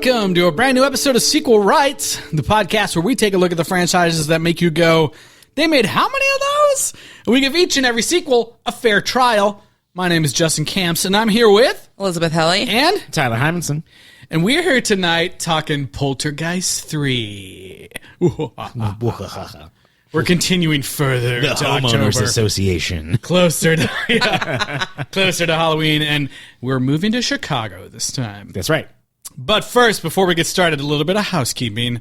Welcome to a brand new episode of Sequel Rights, the podcast where we take a look at the franchises that make you go, they made how many of those? And we give each and every sequel a fair trial. My name is Justin Camps, and I'm here with Elizabeth Helly and Tyler Hymanson. And we're here tonight talking Poltergeist III. We're continuing further The to Homeowners October, Association. closer to Halloween, and we're moving to Chicago this time. That's right. But first, before we get started, a little bit of housekeeping.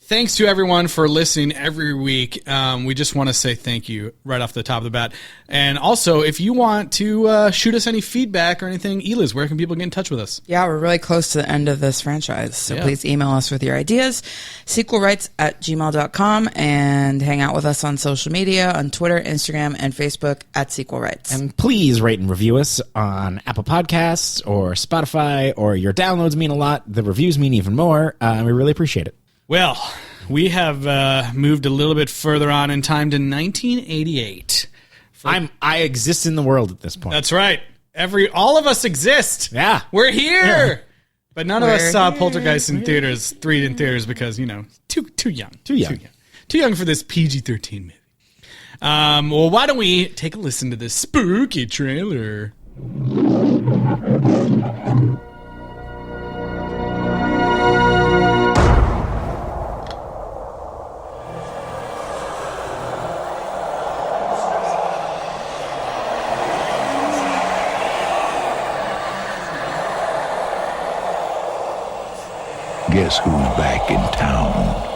Thanks to everyone for listening every week. We just want to say thank you right off the top of the bat. And also, if you want to shoot us any feedback or anything, Eliz, where can people get in touch with us? Yeah, we're really close to the end of this franchise, so please email us with your ideas, sequelrights@gmail.com, and hang out with us on social media, on Twitter, Instagram, and Facebook at Sequel Rights. And please rate and review us on Apple Podcasts or Spotify, or your downloads mean a lot. The reviews mean even more. We really appreciate it. Well, we have moved a little bit further on in time to 1988. I exist in the world at this point. That's right. All of us exist. Yeah. We're here. Yeah. But none of us saw Poltergeist in theaters, because, too young. Too young for this PG-13 movie. Well, why don't we take a listen to this spooky trailer? Guess who's back in town?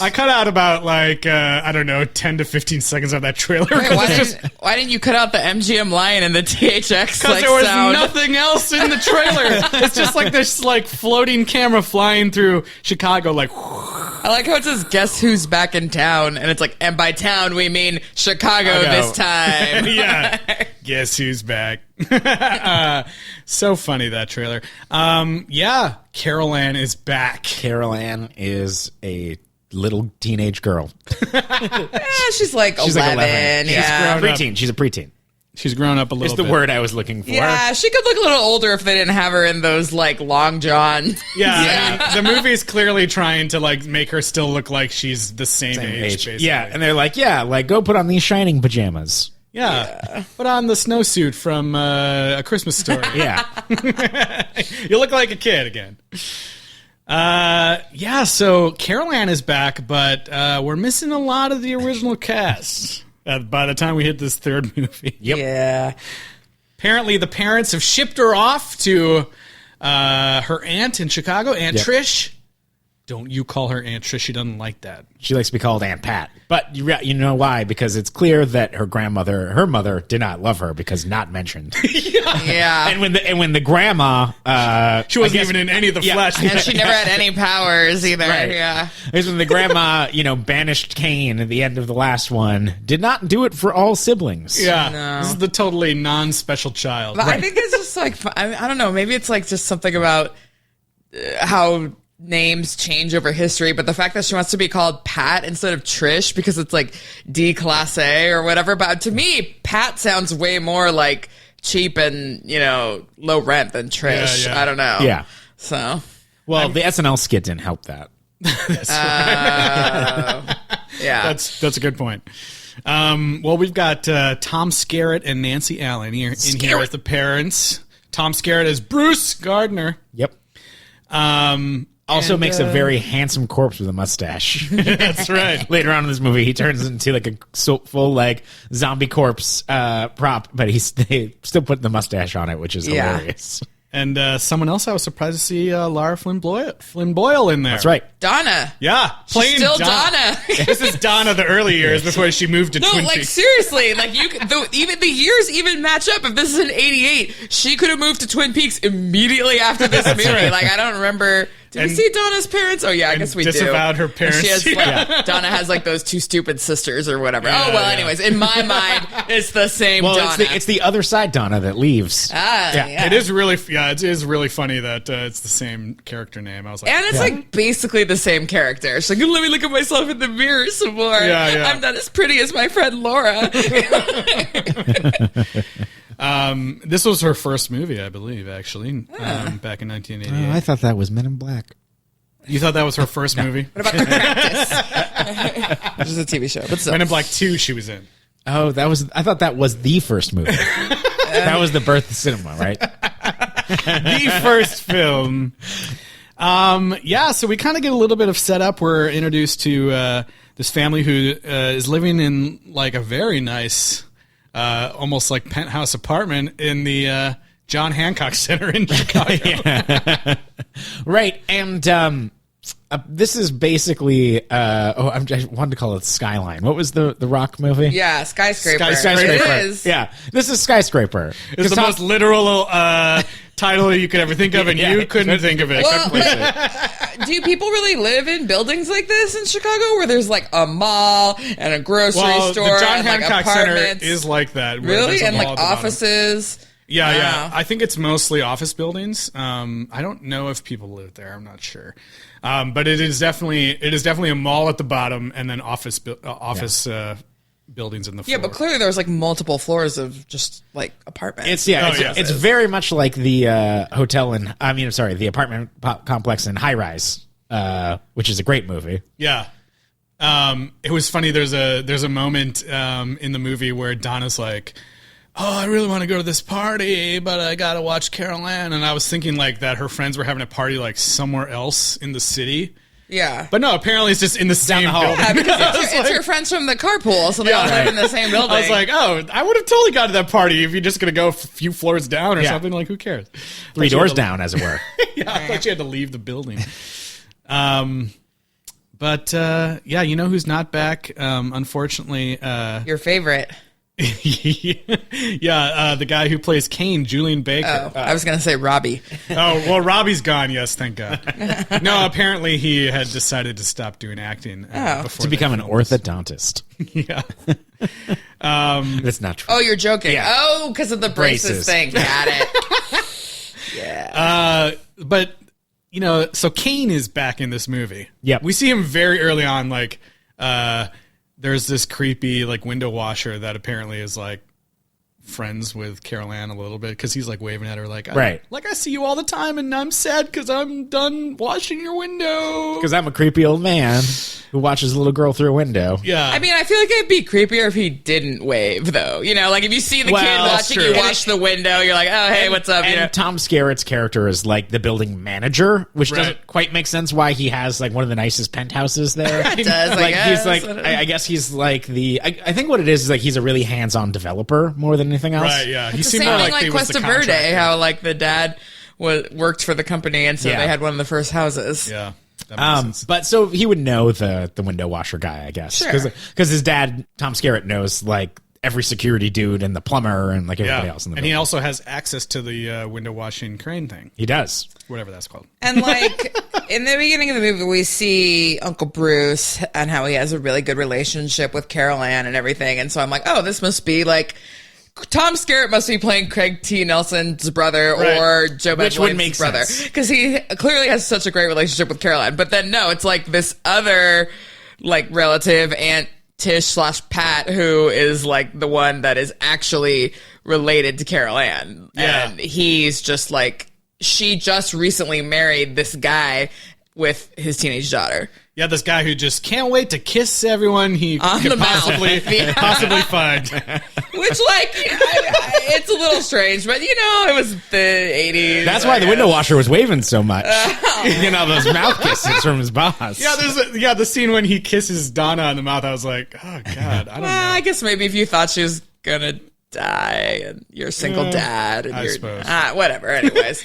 I cut out about 10 to 15 seconds of that trailer. Wait, why didn't you cut out the MGM line and the THX Because there was sound? nothing else in the trailer. It's just like this floating camera flying through Chicago I like how it says, guess who's back in town? And it's like, and by town we mean Chicago this time. Yeah. Guess who's back? So funny, that trailer. Yeah, Carol Ann is back. Carol Ann is a little teenage girl. She's like 11. Yeah. She's a preteen. She's grown up a little bit. It's the word I was looking for. Yeah, she could look a little older if they didn't have her in those, long john. Yeah. I mean, the movie's clearly trying to, make her still look like she's the same age, basically. Yeah, and they're like, go put on these shining pajamas. Yeah. Put on the snowsuit from A Christmas Story. Yeah. You look like a kid again. So Carol Ann is back, but we're missing a lot of the original cast by the time we hit this third movie. Yep. Yeah. Apparently the parents have shipped her off to her aunt in Chicago, Aunt Trish. Don't you call her Aunt Trish. She doesn't like that. She likes to be called Aunt Pat. But you know why? Because it's clear that her mother did not love her because not mentioned. Yeah. And when the grandma... she wasn't even in any of the flesh. And she never had any powers either. Right. Yeah. Because when the grandma, banished Kane at the end of the last one, did not do it for all siblings. Yeah. No. This is the totally non-special child. But I think it's just I don't know, maybe it's just something about how names change over history, but the fact that she wants to be called Pat instead of Trish because it's D class A or whatever. But to me, Pat sounds way more cheap and, low rent than Trish. Yeah. I don't know. Yeah. So. Well, the SNL skit didn't help that. Yeah. That's a good point. Well, we've got Tom Skerritt and Nancy Allen here as the parents. Tom Skerritt as Bruce Gardner. Yep. Also makes a very handsome corpse with a mustache. That's right. Later on in this movie, he turns into a full zombie corpse prop, but they still put the mustache on it, which is hilarious. And someone else I was surprised to see Lara Flynn Boyle in there. That's right. Donna. Yeah. She's still Donna. This is Donna the early years before she moved to Twin Peaks. Seriously, even the years even match up. If this is in 88, she could have moved to Twin Peaks immediately after this movie. Right. I don't remember Did we see Donna's parents? Oh yeah, I guess we disavowed do. her parents. And she has Donna has like those two stupid sisters or whatever. Anyways, in my mind, it's the same Donna. It's the other side Donna that leaves. It is really funny that it's the same character name. I was like, and it's like basically the same character. She's like, let me look at myself in the mirror some more. I'm not as pretty as my friend Laura. This was her first movie, I believe, actually, back in 1988. I thought that was Men in Black. You thought that was her first movie? What about The Practice? Which is a TV show. But still. Men in Black 2 she was in. Oh, I thought that was the first movie. That was the birth of cinema, right? The first film. So we kind of get a little bit of setup. We're introduced to this family who is living in like a very nice, almost like penthouse apartment in the John Hancock Center in Chicago. Right. And this is basically, I wanted to call it Skyline. What was the Rock movie? Yeah, Skyscraper. Skyscraper. It is. Yeah, this is Skyscraper. It's the most literal title you could ever think of, and you couldn't think of it. Well, do people really live in buildings like this in Chicago, where there's like a mall and a grocery store the John and Hancock like Center apartments? is like that. Really? And like offices? Yeah. I think it's mostly office buildings. I don't know if people live there. I'm not sure. But it is definitely a mall at the bottom, and then office buildings in the floor. Yeah, but clearly there's like multiple floors of just like apartments. It's very much like the the apartment complex in High Rise, which is a great movie. Yeah. It was funny. There's a moment in the movie where Donna's like, oh, I really want to go to this party, but I got to watch Carol Ann. And I was thinking like that her friends were having a party like somewhere else in the city. Yeah. But no, apparently it's just in the same building. Yeah, because it's your friends from the carpool, so they all live in the same building. I was like, oh, I would have totally gone to that party if you're just going to go a few floors down or something. Like, who cares? 3 doors down, as it were. I thought you had to leave the building. But you know who's not back? Unfortunately, your favorite. The guy who plays Kane, Julian Baker. I was going to say Robbie. Robbie's gone. Yes, thank God. No, apparently he had decided to stop doing acting to become an orthodontist. Yeah. That's not true. Oh, you're joking. Yeah. Oh, because of the braces thing. Got it. Yeah. But so Kane is back in this movie. Yep. We see him very early on, like there's this creepy like window washer that apparently is like friends with Carol Ann a little bit, because he's like waving at her like, I see you all the time and I'm sad because I'm done washing your window. Because I'm a creepy old man who watches a little girl through a window. Yeah. I mean, I feel like it'd be creepier if he didn't wave, though. Like if you see the kid watching you wash the window, you're like, oh, hey, what's up? And Tom Skerritt's character is like the building manager, which doesn't quite make sense why he has like one of the nicest penthouses there. It does, he's like, I guess he's like I think what it is like he's a really hands-on developer more than anything else. Right, yeah. He seemed more like Cuesta Verde, how like the dad worked for the company, and so they had one of the first houses. Yeah. But so he would know the window washer guy, I guess, because his dad Tom Skerritt knows like every security dude and the plumber and like everybody else in the building. And he also has access to the window washing crane thing. He does, whatever that's called. And like in the beginning of the movie, we see Uncle Bruce and how he has a really good relationship with Carol Ann and everything. And so I'm like, oh, this must be like Tom Skerritt must be playing Craig T. Nelson's brother or Joe Bad's brother, because he clearly has such a great relationship with Carol Ann. But then no, it's like this other like relative, Aunt Tish / Pat, who is like the one that is actually related to Carol Ann. Yeah. And he's just like, she just recently married this guy with his teenage daughter. Yeah, this guy who just can't wait to kiss everyone he could possibly find. Which, like, it's a little strange, but, it was the 80s. That's why the window washer was waving so much. Those mouth kisses from his boss. Yeah, the scene when he kisses Donna on the mouth, I was like, oh, God, I don't know. I guess maybe if you thought she was going to die and you're a single dad. And I suppose. Whatever, anyways.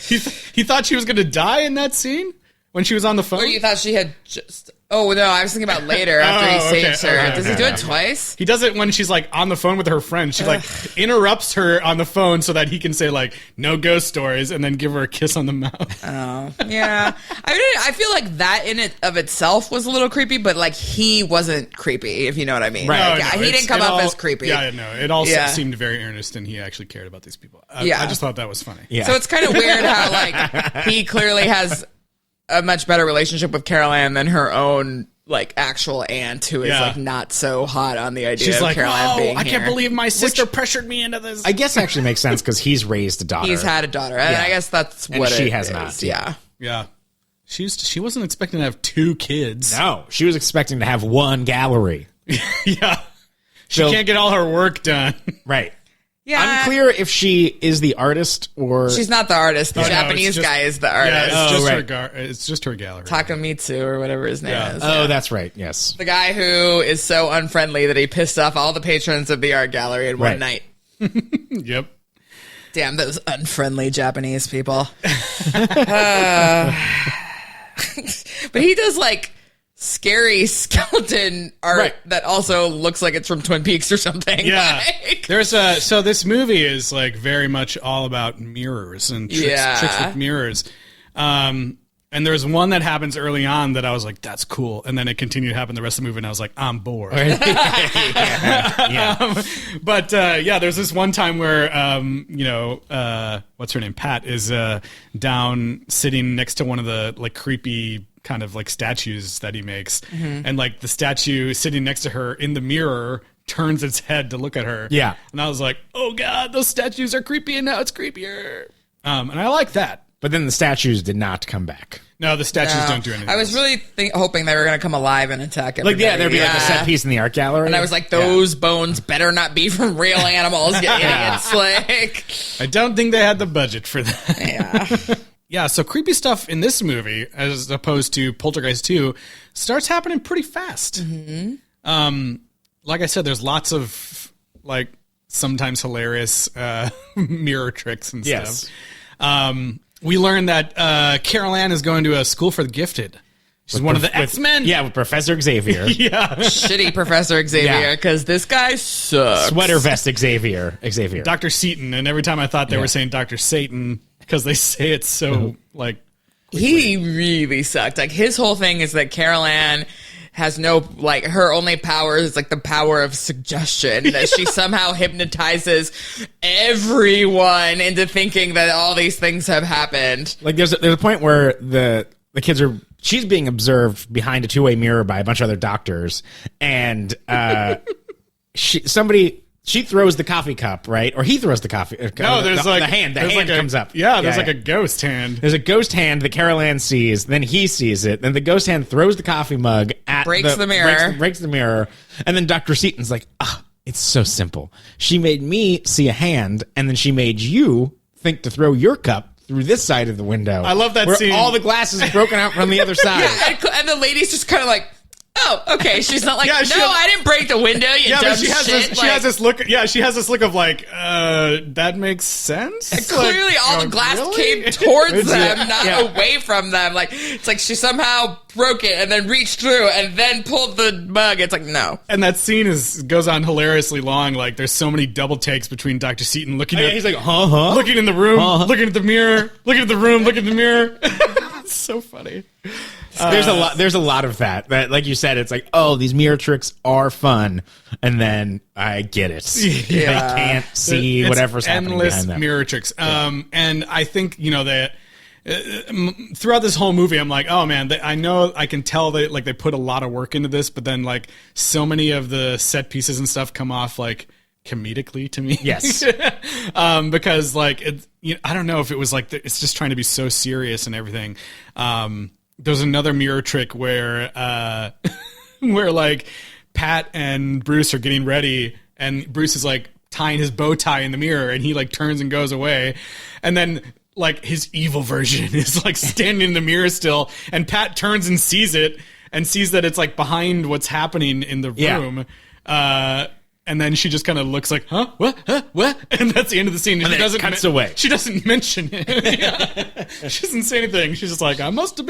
He thought she was going to die in that scene? When she was on the phone? Or you thought she had just Oh, no, I was thinking about later after he saves her. Okay, Does he do it twice? He does it when she's like on the phone with her friend. She like interrupts her on the phone so that he can say like no ghost stories and then give her a kiss on the mouth. Oh, yeah. I feel like that in it of itself was a little creepy, but like he wasn't creepy, if you know what I mean. Right. Like, he didn't come up as creepy. Yeah, no, it all seemed very earnest, and he actually cared about these people. I just thought that was funny. Yeah. So it's kind of weird how like he clearly has a much better relationship with Carol Ann than her own like actual aunt, who is like not so hot on the idea She's of like, Carol Ann being I here. can't believe my sister pressured me into this. I guess actually makes sense because he's raised a daughter. He's had a daughter, and I guess that's And what she it has is. not. Yeah. Yeah. She wasn't expecting to have 2 kids. No, she was expecting to have one gallery. Yeah. She So- can't get all her work done. Right. Yeah. Unclear if she is the artist or... She's not the artist. The no, Japanese it's just- guy is the artist. Yeah, it's just right. it's just her gallery. Takamitsu or whatever his name is. Oh, that's right. Yes. The guy who is so unfriendly that he pissed off all the patrons of the art gallery in one night. Yep. Damn those unfriendly Japanese people. But he does like scary skeleton art that also looks like it's from Twin Peaks or something. Yeah. Like- So this movie is like very much all about mirrors and tricks with mirrors. And there's one that happens early on that I was like, that's cool. And then it continued to happen the rest of the movie, and I was like, I'm bored. But there's this one time where, what's her name? Pat is down sitting next to one of the like creepy kind of like statues that he makes. And like the statue sitting next to her in the mirror turns its head to look at her. Yeah. And I was like, oh God, those statues are creepy, and now it's creepier. And I like that. But then the statues did not come back. No, the statues don't do anything. I was really hoping they were going to come alive and attack everybody. Like, there'd be like a set piece in the art gallery. And I was like, those bones better not be from real animals. It's like... I don't think they had the budget for that. Yeah. Yeah, so creepy stuff in this movie, as opposed to Poltergeist 2, starts happening pretty fast. Like I said, there's lots of, like, sometimes hilarious mirror tricks and stuff. We learned that Carol Ann is going to a school for the gifted. She's one of the X-Men. Yeah, with Professor Xavier. Shitty Professor Xavier, because this guy sucks. Sweater vest Xavier. Dr. Seaton, and every time I thought they were saying Dr. Satan, because they say it so, like... He really sucked. Like, his whole thing is that Carol Ann has no, like, her only power is, like, the power of suggestion. That she somehow hypnotizes everyone into thinking that all these things have happened. Like, there's a point where the kids are... She's being observed behind a two-way mirror by a bunch of other doctors, and she throws the coffee cup, right? Or he throws the coffee. No, there's the hand. The hand comes up. Yeah, there's like a ghost hand. There's a ghost hand that Carol Ann sees. Then he sees it. Then the ghost hand throws the coffee mug at Breaks the mirror. Breaks the mirror. And then Dr. Seaton's like, it's so simple. She made me see a hand, and then she made you think to throw your cup through this side of the window. I love that where scene. All the glass is broken out from the other side. Yeah, and the lady's just kind of like, oh, okay. She's not like, Yeah, I didn't break the window, you dumb but she has shit. this. She has this look. Yeah, she has this look of like, that makes sense. Clearly, Like, all you're the glass really? came towards them, not Yeah. away from them. Like, it's like she somehow broke it and then reached through and then pulled the mug. It's like, no. And that scene goes on hilariously long. Like, there's so many double takes between Dr. Seaton looking at, He's like, huh? looking in the room, looking at the mirror, looking at the room, looking at the mirror. It's so funny. There's a lot of that. Like you said, it's like, oh, these mirror tricks are fun, and then I get it. They can't see It's whatever's happening endless behind them. mirror tricks. And I think that throughout this whole movie, I'm like, oh man, I know I can tell that like they put a lot of work into this, but then like so many of the set pieces and stuff come off like comedically to me. Yes. Because like I don't know if it was like it's just trying to be so serious and everything. There's another mirror trick where where like Pat and Bruce are getting ready, and Bruce is like tying his bow tie in the mirror, and he like turns and goes away, and then like his evil version is like standing in the mirror still, and Pat turns and sees it and sees that it's like behind what's happening in the room. And then she just kind of looks like, huh? What? And that's the end of the scene. And then it cuts away. She doesn't mention it. Yeah. She doesn't say anything. She's just like, I must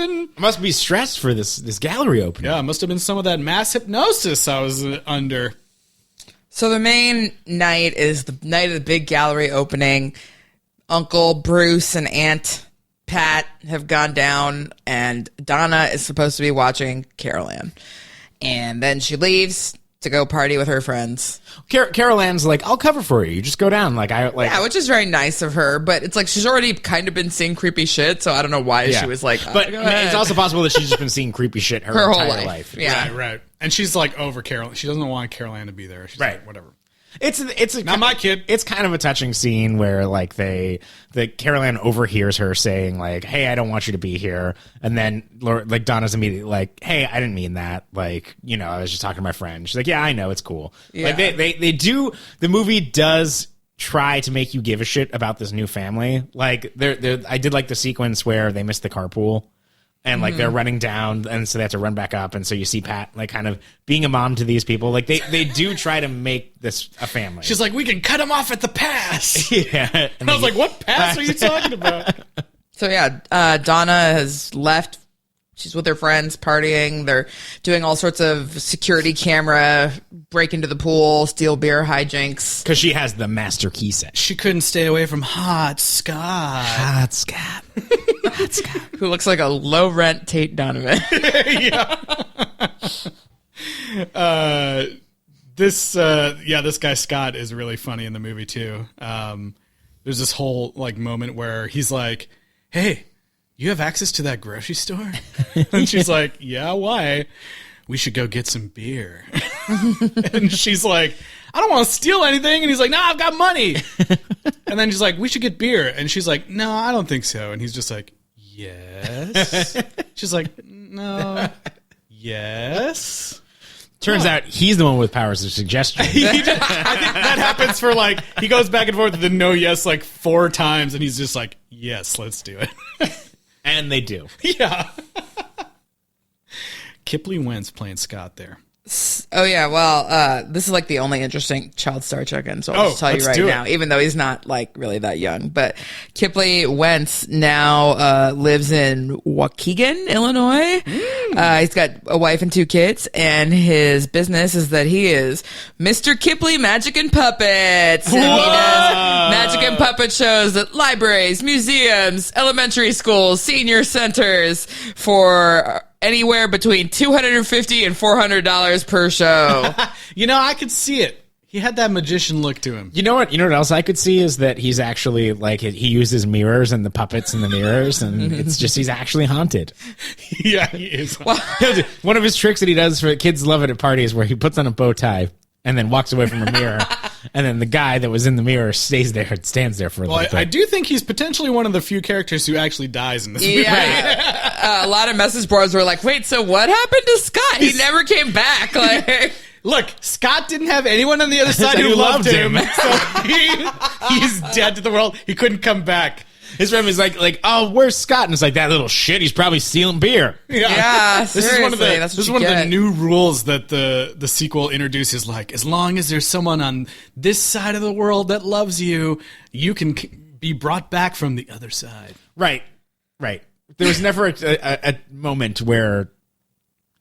be stressed for this gallery opening. Yeah, it must have been some of that mass hypnosis I was under. So the main night is the night of the big gallery opening. Uncle Bruce and Aunt Pat have gone down, and Donna is supposed to be watching Carol Ann. And then she leaves to go party with her friends. Carol Ann's like, I'll cover for you. You just go down. Yeah, which is very nice of her, but it's like she's already kind of been seeing creepy shit, so I don't know why she was like, but it's also possible that she's just been seeing creepy shit her whole entire life. Yeah. Right. And she's like over Carol. She doesn't want Carol Ann to be there. She's like, whatever. It's not my kid. It's kind of a touching scene where like Carol Ann overhears her saying like, "Hey, I don't want you to be here," and then like Donna's immediately like, "Hey, I didn't mean that. Like, I was just talking to my friend." She's like, "Yeah, I know, it's cool." Yeah. Like they do. The movie does try to make you give a shit about this new family. Like I did like the sequence where they missed the carpool. And like they're running down, and so they have to run back up, and so you see Pat like kind of being a mom to these people. Like they do try to make this a family. She's like, we can cut him off at the pass. Yeah, and I was like, what pass are you talking about? So yeah, Donna has left. She's with her friends partying. They're doing all sorts of security camera, break into the pool, steal beer hijinks. Because she has the master key set. She couldn't stay away from Hot Scott. Hot Scott. Hot Scott. Who looks like a low-rent Tate Donovan. Yeah. This guy Scott is really funny in the movie too. There's this whole like moment where he's like, hey, you have access to that grocery store? And she's like, yeah, why? We should go get some beer. And she's like, I don't want to steal anything. And he's like, no, I've got money. And then she's like, we should get beer. And she's like, no, I don't think so. And he's just like, yes. She's like, no, yes. Turns out he's the one with powers of suggestion. I think that happens for like, he goes back and forth with the no, yes, like 4 times. And he's just like, yes, let's do it. And they do. Yeah. Kipley Wentz playing Scott there. Oh, yeah. Well, this is like the only interesting child star check-in, so I'll just tell you right now, even though he's not like really that young. But Kipley Wentz now lives in Waukegan, Illinois. He's got a wife and 2 kids, and his business is that he is Mr. Kipley Magic and Puppets. And he does magic and puppet shows at libraries, museums, elementary schools, senior centers for anywhere between $250 and $400 per show. I could see it. He had that magician look to him. You know what else I could see is that he's actually like he uses mirrors and the puppets in the mirrors, and it's just he's actually haunted. Yeah, he is. One of his tricks that he does for kids love it at parties where he puts on a bow tie and then walks away from a mirror, and then the guy that was in the mirror stands there for a little bit. I do think he's potentially one of the few characters who actually dies in this movie. Yeah. A lot of message boards were like, wait, so what happened to Scott? He never came back. Like, look, Scott didn't have anyone on the other side who loved him. So he's dead to the world. He couldn't come back. His friend was like, oh, where's Scott? And it's like, that little shit, he's probably stealing beer. Yeah, this is one of the new rules that the sequel introduces. Like, as long as there's someone on this side of the world that loves you, you can be brought back from the other side. Right. There was never a moment where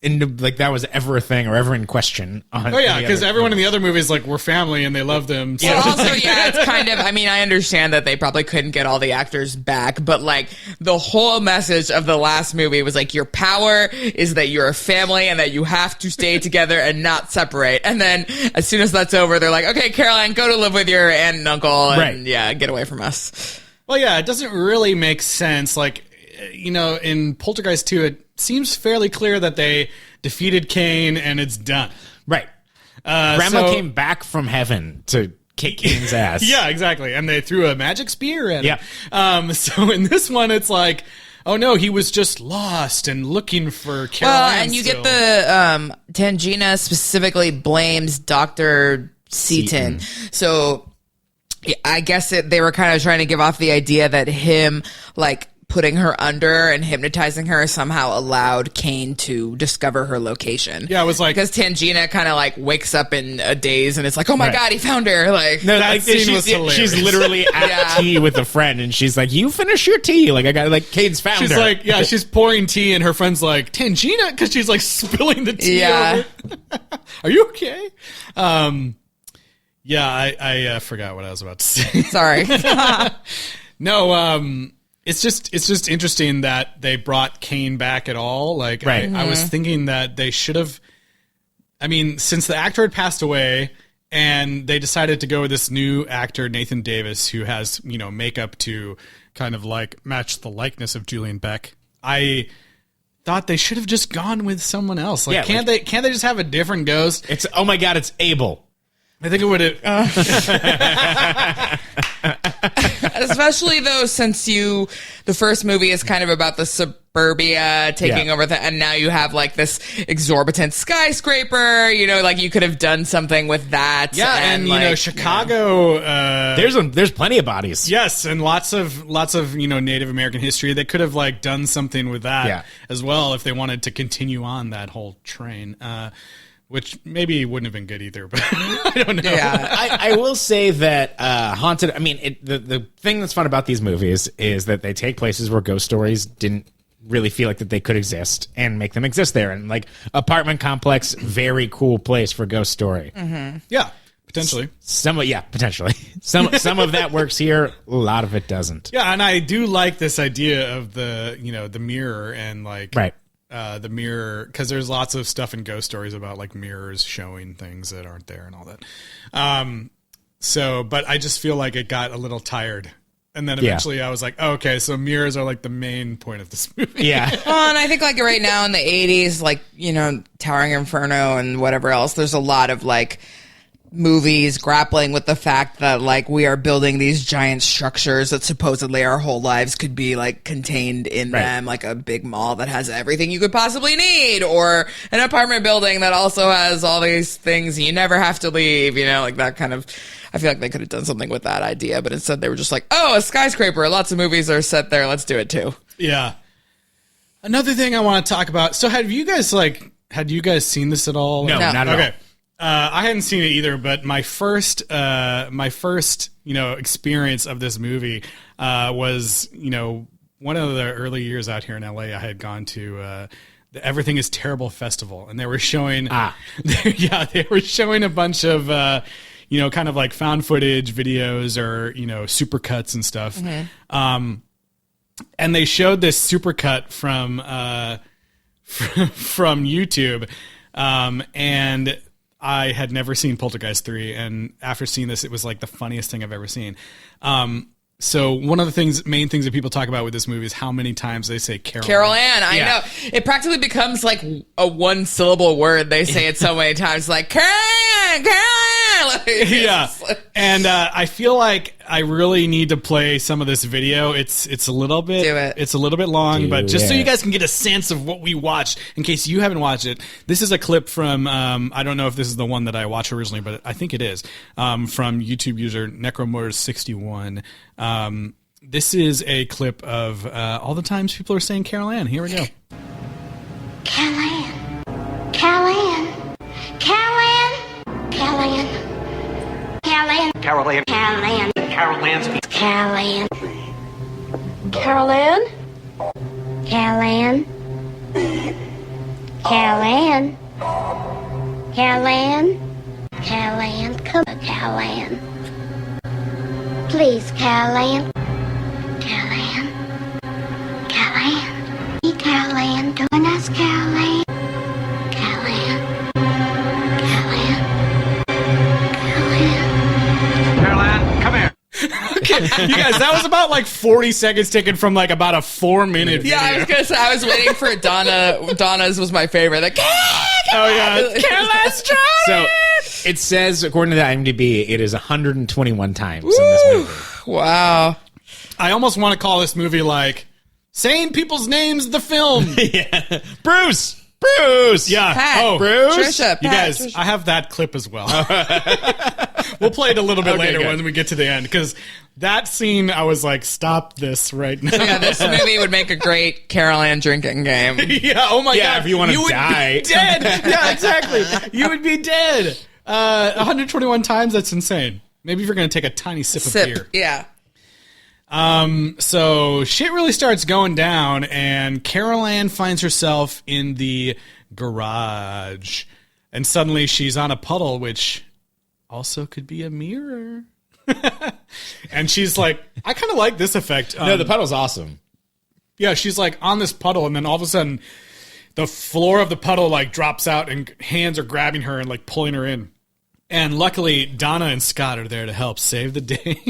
that was ever a thing or ever in question. Because everyone in the other movies we're family and they love them. So. Well, also, it's kind of. I mean, I understand that they probably couldn't get all the actors back, but the whole message of the last movie was your power is that you're a family and that you have to stay together and not separate. And then as soon as that's over, they're like, okay, Caroline, go to live with your aunt and uncle, and get away from us. Well, yeah, it doesn't really make sense. In Poltergeist II, it seems fairly clear that they defeated Kane and it's done. Right. Grandma came back from heaven to kick Kane's ass. Yeah, exactly. And they threw a magic spear at him. So in this one, it's like, oh no, he was just lost and looking for Caroline. Well, and you get the Tangina specifically blames Dr. Seaton. So I guess they were kind of trying to give off the idea that him putting her under and hypnotizing her somehow allowed Kane to discover her location. Yeah, it was like... Because Tangina kind of like wakes up in a daze and it's like, oh my God, he found her. Like, No, that like, scene was hilarious. she's literally at tea with a friend, and she's like, "You finish your tea." Like, I got like Kane's found She's her. like, yeah, she's pouring tea, and her friend's like, Tangina? Because she's like spilling the tea over. Are you okay? Yeah, I forgot what I was about to say. sorry. No, it's just interesting that they brought Kane back at all. Like, Right. I was thinking that they should have. I mean, since the actor had passed away, and they decided to go with this new actor, Nathan Davis, who has makeup to kind of like match the likeness of Julian Beck. I thought they should have just gone with someone else. Like, can't they just have a different ghost? It's oh my God, it's Abel. I think it would have. Especially though, since the first movie is kind of about the suburbia taking over and now you have like this exorbitant skyscraper, like you could have done something with that. Yeah. And like, Chicago, there's plenty of bodies. Yes. And lots of, Native American history. They could have like done something with that as well, if they wanted to continue on that whole train. Which maybe wouldn't have been good either, but I don't know. Yeah. I will say that Haunted, I mean, the thing that's fun about these movies is that they take places where ghost stories didn't really feel like that they could exist and make them exist there. And like apartment complex, very cool place for ghost story. Mm-hmm. Yeah, potentially. Potentially. Some of that works here. A lot of it doesn't. Yeah, and I do like this idea of the mirror and like... Right. The mirror, because there's lots of stuff in ghost stories about like mirrors showing things that aren't there and all that. But I just feel like it got a little tired. And then eventually I was like, oh, okay, so mirrors are like the main point of this movie. Yeah. Well, and I think like right now in the 80s, like, Towering Inferno and whatever else, there's a lot of like movies grappling with the fact that like we are building these giant structures that supposedly our whole lives could be like contained in them, like a big mall that has everything you could possibly need, or an apartment building that also has all these things you never have to leave, like that kind of. I feel like they could have done something with that idea, but instead they were just like, oh, a skyscraper, lots of movies are set there, let's do it too. Yeah. Another thing I want to talk about, so had you guys seen this at all? No. Not at all. Okay. I hadn't seen it either, but my first experience of this movie was, one of the early years out here in LA. I had gone to the Everything Is Terrible festival, and they were showing, they were showing a bunch of, kind of like found footage videos or supercuts and stuff. Mm-hmm. And they showed this supercut from YouTube, and I had never seen Poltergeist III, and after seeing this, it was like the funniest thing I've ever seen. So one of the main things that people talk about with this movie is how many times they say Carol Ann. I know. It practically becomes like a one-syllable word. They say it so many times, like Carol Ann. Yeah. And I feel like I really need to play some of this video. It's a little bit... Do it. It's a little bit long, but just so you guys can get a sense of what we watched, in case you haven't watched it. This is a clip from... I don't know if this is the one that I watched originally, but I think it is. From YouTube user Necromortis61. This is a clip of all the times people are saying Carol Ann. Here we go. Carol Ann. Carol Ann. Carol Ann. Carol Ann. Carol Ann. Carol Ann. Carol Ann. Carol Ann. Carol Ann. Carol Ann. Carol Ann. Carol Ann. Carol Ann. Carol Ann. Come on, Carol Ann. Please, Carol Ann. Carol Ann. Carol Ann. Hey, Carol Ann. Join us, Carol Ann. Carol Ann. Carol Ann. Carol Ann. Carol Ann, come here. Okay, you guys, that was about like 40 seconds taken from like about a 4-minute video. Yeah, I was gonna say I was waiting for Donna's was my favorite. Like, oh yeah, Carol Ann's So it says, according to the IMDb, it is 121 times in this movie. Wow. I almost want to call this movie like saying people's names the film. Yeah. Bruce. Bruce. Yeah. Pat, Bruce? Trisha, You Pat, guys, Trisha. I have that clip as well. We'll play it a little bit Okay, later good. when we get to the end, because that scene, I was like, stop this right now. Yeah, this movie would make a great Carol Ann drinking game. Yeah, oh my Yeah, God. if you wanna would die. be dead. Yeah, exactly. You would be dead. 121 times, that's insane. Maybe if you're going to take a tiny sip of beer. Yeah. So shit really starts going down, and Carol Ann finds herself in the garage. And suddenly she's on a puddle, which also could be a mirror. And she's like, I kind of like this effect. No, the puddle's awesome. Yeah, she's like on this puddle, and then all of a sudden the floor of the puddle like drops out, and hands are grabbing her and like pulling her in. And luckily, Donna and Scott are there to help save the day.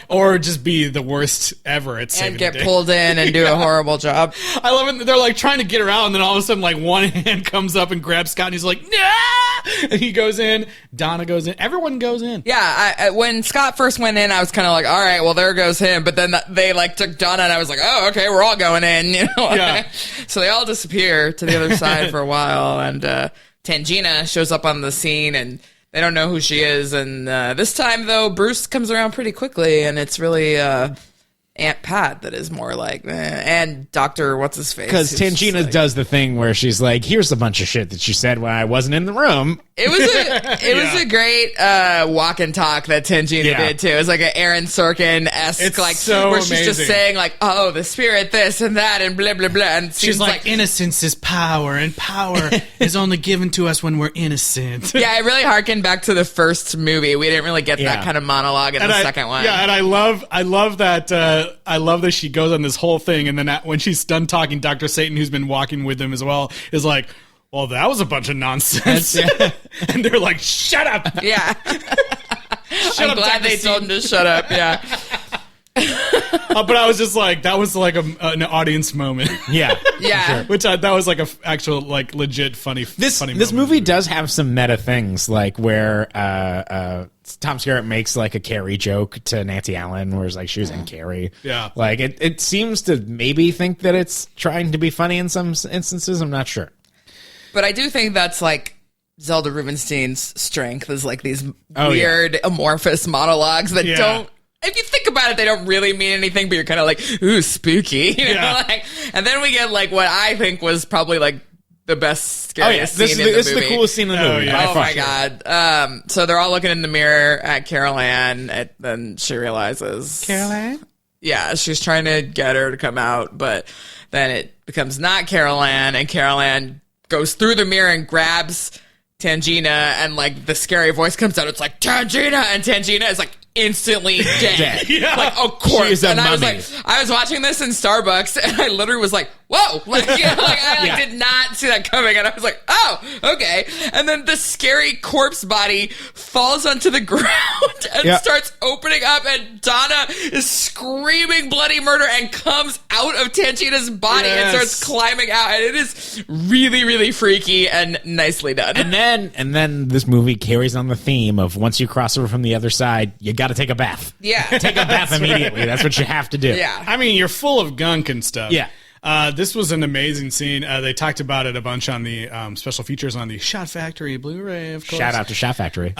Or just be the worst ever at saving And the get day. pulled in and do a horrible job. I love it. They're like trying to get her out, and then all of a sudden, like one hand comes up and grabs Scott, and he's like, "Nah!" And he goes in. Donna goes in. Everyone goes in. Yeah, when Scott first went in, I was kind of like, all right, well, there goes him. But then they like took Donna, and I was like, oh, okay, we're all going in. You know? Yeah. So they all disappear to the other side for a while, and Tangina shows up on the scene, and they don't know who she is. And this time, though, Bruce comes around pretty quickly, and it's really Aunt Pat that is more like, and Dr. What's-His-Face. Because who's just Tangina like- does the thing where she's like, here's a bunch of shit that she said when I wasn't in the room. It was a great walk and talk that Tangina Yeah. did too. It was like an Aaron Sorkin-esque, It's like so where she's just amazing. saying like, "Oh, the spirit, this and that, and blah blah blah." And it She's seems like, innocence is power, and power is only given to us when we're innocent. yeah, it really harkened back to the first movie. We didn't really get Yeah. that kind of monologue in the second one. Yeah, and I love that she goes on this whole thing, and then when she's done talking, Dr. Satan, who's been walking with them as well, is like, well, that was a bunch of nonsense. And they're like, shut up. Yeah. I'm up, glad Dr. they told him to shut up. Yeah. But I was just like, that was like an audience moment. Yeah. Yeah. Which that was like a actual, like, legit funny This moment. movie does have some meta things, like where Tom Skerritt makes like a Carrie joke to Nancy Allen, where it's like she was in Carrie. Yeah. Like it seems to maybe think that it's trying to be funny in some instances. I'm not sure. But I do think that's like Zelda Rubinstein's strength is like these Oh, weird amorphous monologues that Yeah. don't, if you think about it, they don't really mean anything, but you're kind of like, ooh, spooky. You know? Yeah. Like, and then we get like what I think was probably like the best, scariest This scene in the is movie. the coolest scene in the movie. yeah. by Oh far. my god! So they're all looking in the mirror at Carol Ann, and then she realizes Carol Ann? yeah, she's trying to get her to come out, but then it becomes not Carol Ann, and Carol Ann goes through the mirror and grabs Tangina, and like the scary voice comes out. It's like Tangina, and Tangina is like instantly dead. Dead. Like a corpse. She is a And I was mummy. like, I was watching this in Starbucks, and I literally was like, whoa! Like, you know, like I Yeah. did not see that coming, and I was like, oh, okay. And then the scary corpse body falls onto the ground and Yeah. starts opening up, and Donna is screaming bloody murder and comes out of Tangina's body and Yes. starts climbing out, and it is really, really freaky and nicely done. And then this movie carries on the theme of once you cross over from the other side, you got to take a bath. yeah, Take a bath immediately. That's what you have to do. yeah. I mean, you're full of gunk and stuff. Yeah. This was an amazing scene. They talked about it a bunch on the special features on the Shot Factory Blu-ray, of course. Shout out to Shot Factory.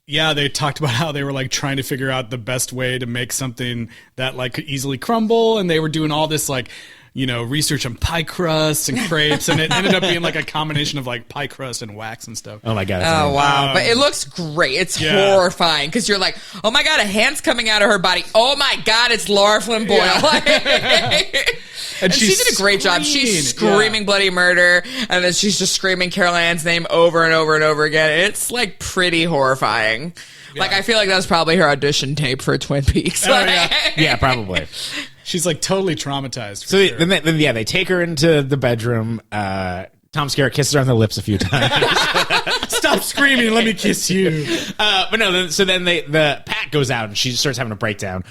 Yeah, they talked about how they were like trying to figure out the best way to make something that like could easily crumble, and they were doing all this like, you know, research on pie crusts and crepes, and it ended up being like a combination of like pie crust and wax and stuff. Oh my god. that's Oh amazing. wow! But it looks great. It's yeah. horrifying because you're like, oh my god, a hand's coming out of her body. Oh my god, it's Laura Flynn Boyle. And she she's did a great job. She's screaming. screaming bloody murder, and then she's just screaming Carol Ann's name over and over and over again. It's like pretty horrifying. Like I feel like that was probably her audition tape for Twin Peaks. Oh, yeah. Yeah, probably. She's like totally traumatized. So they take her into the bedroom. Tom Skerritt kisses her on the lips a few times. Stop screaming, let me kiss you. But no, so then the Pat goes out and she starts having a breakdown.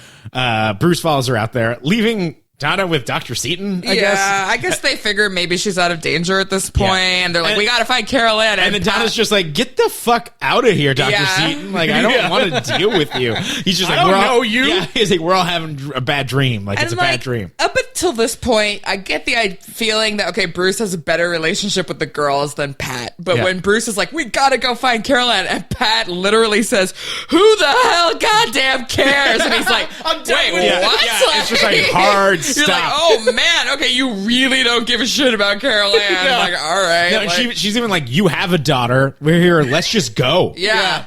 Bruce follows her out there, leaving Donna with Dr. Seaton, I yeah, guess. I guess they figure maybe she's out of danger at this point, and they're like, we gotta find Carol Ann. And then Donna's just like, get the fuck out of here, Dr. Yeah. Seaton. Like, I don't want to deal with you. He's just like, I don't we're all, know you. Yeah, he's like, we're all having a bad dream. Like, it's a bad dream. Up until this point, I get the feeling that, okay, Bruce has a better relationship with the girls than Pat. But when Bruce is like, we gotta go find Carol Ann, and Pat literally says, who the hell goddamn cares? And he's like, wait, what? Yeah, it's just like hard You're stop. like, oh man, okay, you really don't give a shit about Carol Ann. Yeah. Like, all right. No, like, she's even like, you have a daughter. We're here. Let's just go. yeah.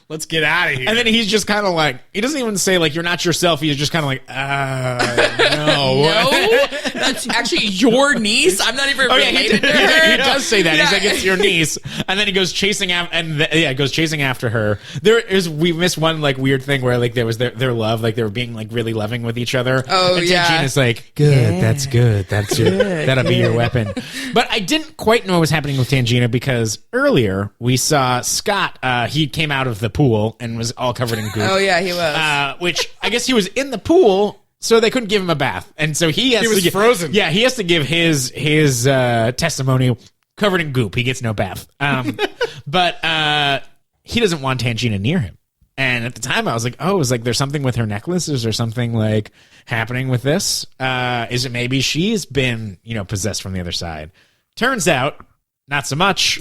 Let's get out of here. And then he's just kind of like, he doesn't even say like, you're not yourself. He's just kind of like, no. No, that's actually your niece. I'm not even related to her. He does say that. Yeah. He's like, it's your niece. And then he goes chasing after, goes chasing after her. We missed one like weird thing where like there was their love, like they were being like really loving with each other. Oh, and yeah. Tangina's like, good, that's good. That's good. That'll be your weapon. But I didn't quite know what was happening with Tangina because earlier we saw Scott, he came out of the pool and was all covered in goop. Oh yeah, he was. Which I guess he was in the pool, so they couldn't give him a bath, and so he was frozen. Yeah, he has to give his testimony covered in goop. He gets no bath. But he doesn't want Tangina near him. And at the time, I was like, oh, there's something with her necklace? Is there something like happening with this? Is it maybe she's been possessed from the other side? Turns out. Not so much.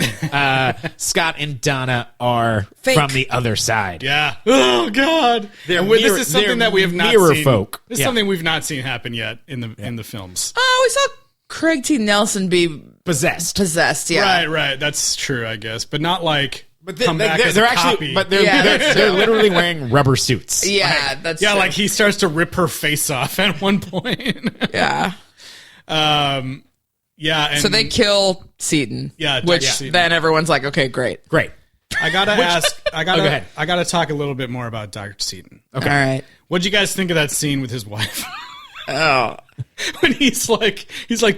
Scott and Donna are Fake. from the other side. Yeah. Oh God. This is something that we have not mirror seen. folk. This is something we've not seen happen yet in the films. Oh, we saw Craig T. Nelson be Possessed. Yeah. Right. That's true, I guess, but not like. But come back as they're a actually, copy. but they're literally wearing rubber suits. Yeah, that's yeah, true. like he starts to rip her face off at one point. Yeah. Yeah. And So they kill Seaton. Yeah, Which Seaton. then everyone's like, okay, great. I gotta ask. go ahead. I gotta talk a little bit more about Dr. Seaton. Okay. All right. What'd you guys think of that scene with his wife? Oh. When he's like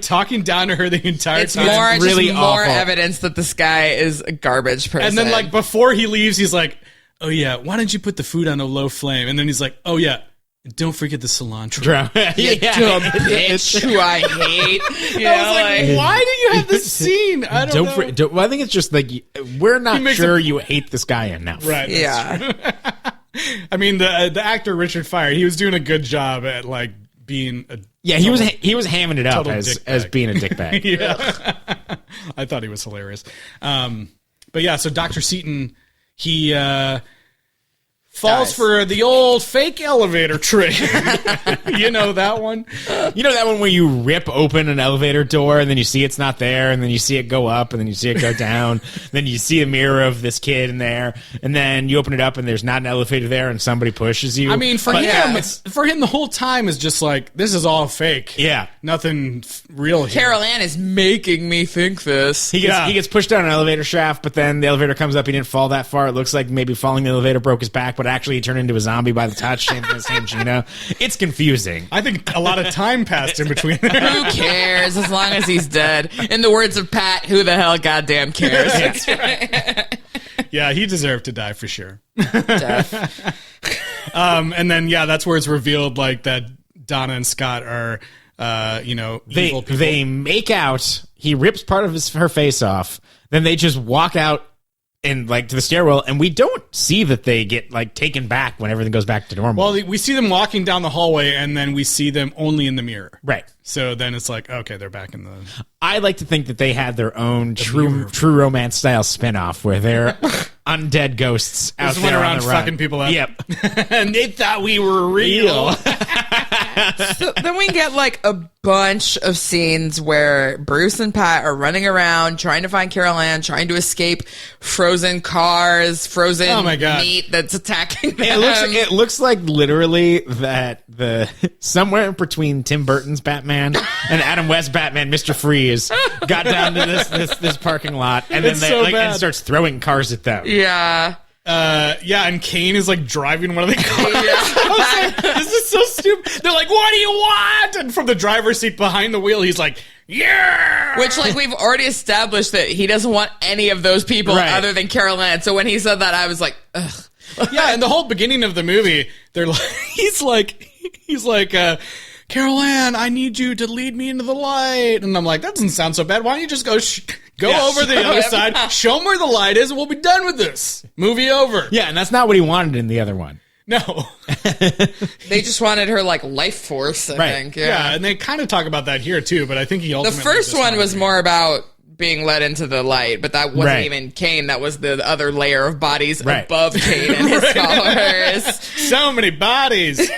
talking down to her the entire It's time. more, really just more awful. evidence that this guy is a garbage person. And then like before he leaves, he's like, "Oh yeah, why don't you put the food on a low flame?" And then he's like, "Oh yeah, don't forget the cilantro." dumb bitch who I hate. You I know, was like, why do you have this scene? I don't know. Well, I think it's just like we're not makes sure it- you hate this guy enough. Right. that's Yeah. true. I mean, the actor Richard Fire, he was doing a good job at like being a Yeah, he was hamming it up Total as dickbag. being a dickbag. yeah. I thought he was hilarious. But yeah, so Dr. Seaton, he falls Dies. for the old fake elevator trick. You know that one? You know that one where you rip open an elevator door and then you see it's not there, and then you see it go up and then you see it go down, then you see a mirror of this kid in there, and then you open it up and there's not an elevator there and somebody pushes you. I mean, for him, the whole time is just like, this is all fake. Yeah. Nothing real here. Carol Ann is making me think this. He gets pushed down an elevator shaft, but then the elevator comes up. He didn't fall that far. It looks like maybe falling the elevator broke his back, but actually he turned into a zombie by the touch. Same Gina. It's confusing. I think a lot of time passed in between there. Who cares as long as he's dead? In the words of Pat, who the hell goddamn cares? Yeah, he deserved to die for sure. Death. And then, yeah, that's where it's revealed like that Donna and Scott are, evil people. They make out. He rips part of her face off. Then they just walk out and like to the stairwell, and we don't see that they get like taken back when everything goes back to normal. Well, we see them walking down the hallway, and then we see them only in the mirror. Right. So then it's like, okay, they're back in the... I like to think that they had their own true romance style spinoff where they're undead ghosts out Just there went on around the run. fucking people up. Yep. And they thought we were real. So then we get like a bunch of scenes where Bruce and Pat are running around trying to find Carol Ann, trying to escape frozen cars, frozen Oh my God. meat that's attacking them. It looks like literally that the somewhere between Tim Burton's Batman and Adam West's Batman, Mr. Freeze, got down to this parking lot, and then It's they so like bad. and starts throwing cars at them. Yeah. And Kane is like driving one of the cars. I was like, this is so stupid. They're like, what do you want? And from the driver's seat behind the wheel, he's like, yeah. Which, like, we've already established that he doesn't want any of those people Right. other than Carol Ann. So when he said that, I was like, ugh. Yeah, and the whole beginning of the movie, they're like, he's like, Carol Ann, I need you to lead me into the light. And I'm like, that doesn't sound so bad. Why don't you just go over the other side, show them where the light is, and we'll be done with this. Movie over. Yeah, and that's not what he wanted in the other one. No. They just wanted her like life force, I think. Yeah, and they kind of talk about that here too, but I think he The ultimately... first one was more about being led into the light, but that wasn't even Kane. That was the other layer of bodies above Kane and his followers. So many bodies.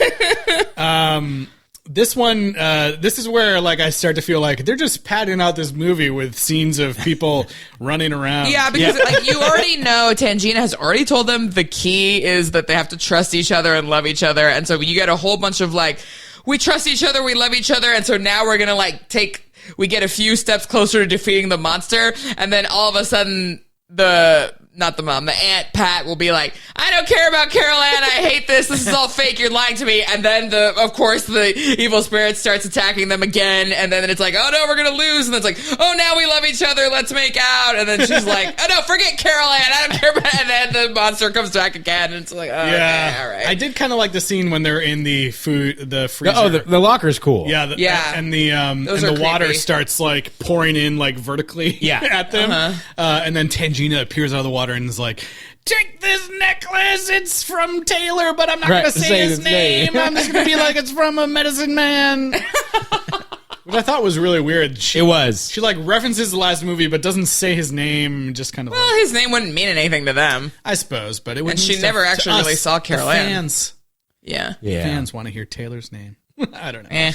This one, this is where like I start to feel like they're just padding out this movie with scenes of people running around. Yeah, because like you already know, Tangina has already told them the key is that they have to trust each other and love each other, and so you get a whole bunch of like, we trust each other, we love each other, and so now we're gonna like we get a few steps closer to defeating the monster, and then all of a sudden the Aunt Pat will be like, I don't care about Carol Ann, I hate this is all fake, you're lying to me. And then of course the evil spirit starts attacking them again, and then it's like, oh no, we're gonna lose, and then it's like, oh now we love each other, let's make out. And then she's like, oh no, forget Carol Ann, I don't care about. And then the monster comes back again, and it's like, oh yeah, okay, all right. I did kind of like the scene when they're in the freezer. Oh, the locker's cool. Yeah, and the water starts like pouring in like vertically at them, and then Tangina appears out of the water and is like, take this necklace, it's from Taylor, but I'm not going to say his name. I'm just going to be like, it's from a medicine man. Which I thought was really weird. She like references the last movie, but doesn't say his name, just kind of well, his name wouldn't mean anything to them. I suppose, but it would. And she never actually really saw Carol Ann. Fans. Yeah. Fans want to hear Taylor's name. I don't know.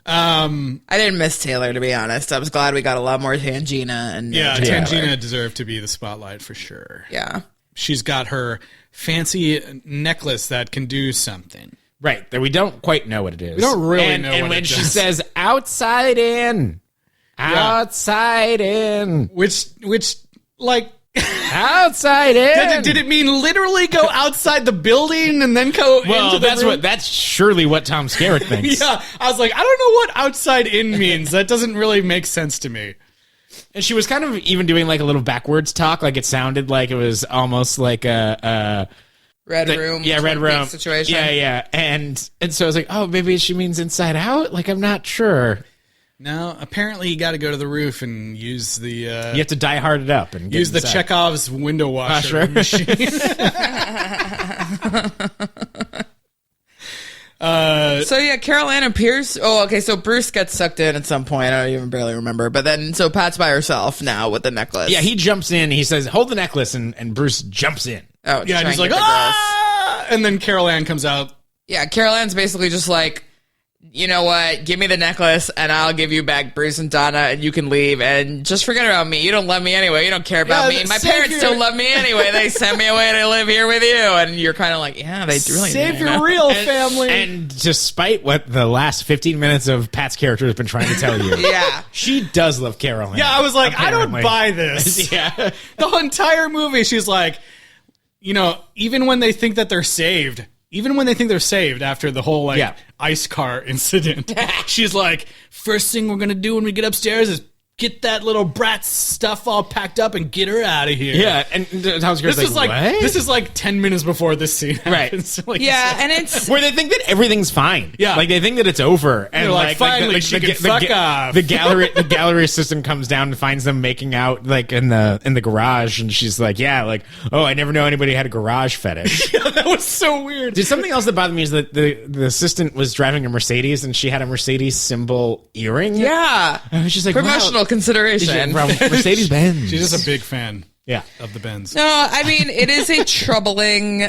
I didn't miss Taylor, to be honest. I was glad we got a lot more Tangina. And Tangina deserved to be the spotlight for sure. Yeah. She's got her fancy necklace that can do something. Right. That we don't quite know what it is. We don't really know what it does. And when she says, outside in. Outside in. Which like... outside in. Did it mean literally go outside the building and then go into the room? That's surely what Tom Skerritt thinks. Yeah, I was like, I don't know what outside in means. That doesn't really make sense to me. And she was kind of even doing like a little backwards talk, like it sounded like it was almost like a Red Room. Yeah, Red Room situation. Yeah. And so I was like, oh, maybe she means inside out. Like I'm not sure. No, apparently you got to go to the roof and use the... you have to die hard it up and use the Chekhov's window washer machine. So yeah, Carol Ann appears... Oh, okay, so Bruce gets sucked in at some point. I don't even barely remember. But then, so Pat's by herself now with the necklace. Yeah, he jumps in. He says, hold the necklace, and Bruce jumps in. Oh, yeah, and he's like, ah! And then Carol Ann comes out. Yeah, Carol Ann's basically just like... You know what? Give me the necklace, and I'll give you back Bruce and Donna, and you can leave. And just forget about me. You don't love me anyway. You don't care about me. My parents don't love me anyway. They sent me away to live here with you. And you're kind of like, yeah, they really save your real family. And despite what the last 15 minutes of Pat's character has been trying to tell you, she does love Carol Ann. Yeah, I was like, apparently. I don't buy this. The entire movie, she's like, you know, even when they think that they're saved. Even when they think they're saved after the whole ice car incident, she's like, first thing we're going to do when we get upstairs is get that little brat stuff all packed up and get her out of here. Yeah, and Tom Skerritt's like, what? This is like 10 minutes before this scene happens. Right. Like, yeah, and it's... Where they think that everything's fine. Yeah. Like, they think that it's over. And they're like, finally, she can fuck off. The gallery assistant comes down and finds them making out, like, in the garage, and she's like, yeah, like, oh, I never know anybody had a garage fetish. Yeah, that was so weird. Dude, something else that bothered me is that the assistant was driving a Mercedes, and she had a Mercedes symbol earring. Yeah. I was just like, promotional consideration. From Mercedes-Benz. She's just a big fan of the Benz. No, I mean, it is a troubling,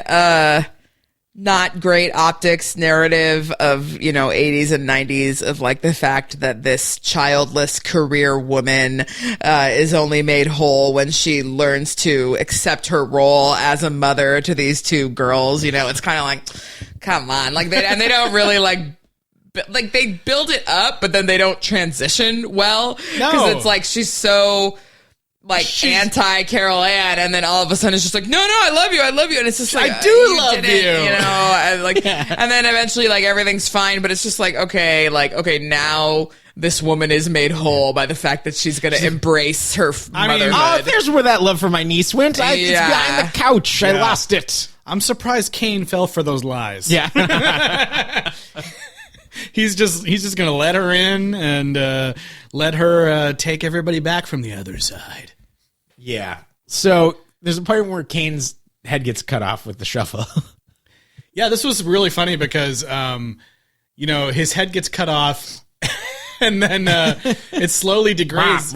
not great optics narrative of, 80s and 90s of like the fact that this childless career woman is only made whole when she learns to accept her role as a mother to these two girls. It's kind of like, come on. Like they don't really like they build it up, but then they don't transition well. Because it's like she's so anti Carol Ann, and then all of a sudden it's just like, no, I love you, and it's just like, I do love you, and then eventually everything's fine, but it's just like, okay, now this woman is made whole by the fact that she's gonna embrace her motherhood. There's where that love for my niece went. It's behind the couch. I lost it. I'm surprised Kane fell for those lies. Yeah. he's just gonna let her in and let her take everybody back from the other side. Yeah. So there's a part where Kane's head gets cut off with the shovel. Yeah, this was really funny because his head gets cut off and then it slowly degrades.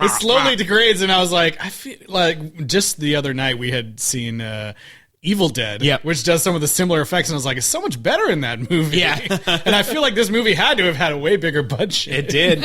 It slowly degrades, and I was like, I feel like just the other night we had seen Evil Dead, which does some of the similar effects, and I was like, it's so much better in that movie. Yeah. And I feel like this movie had to have had a way bigger budget. It did.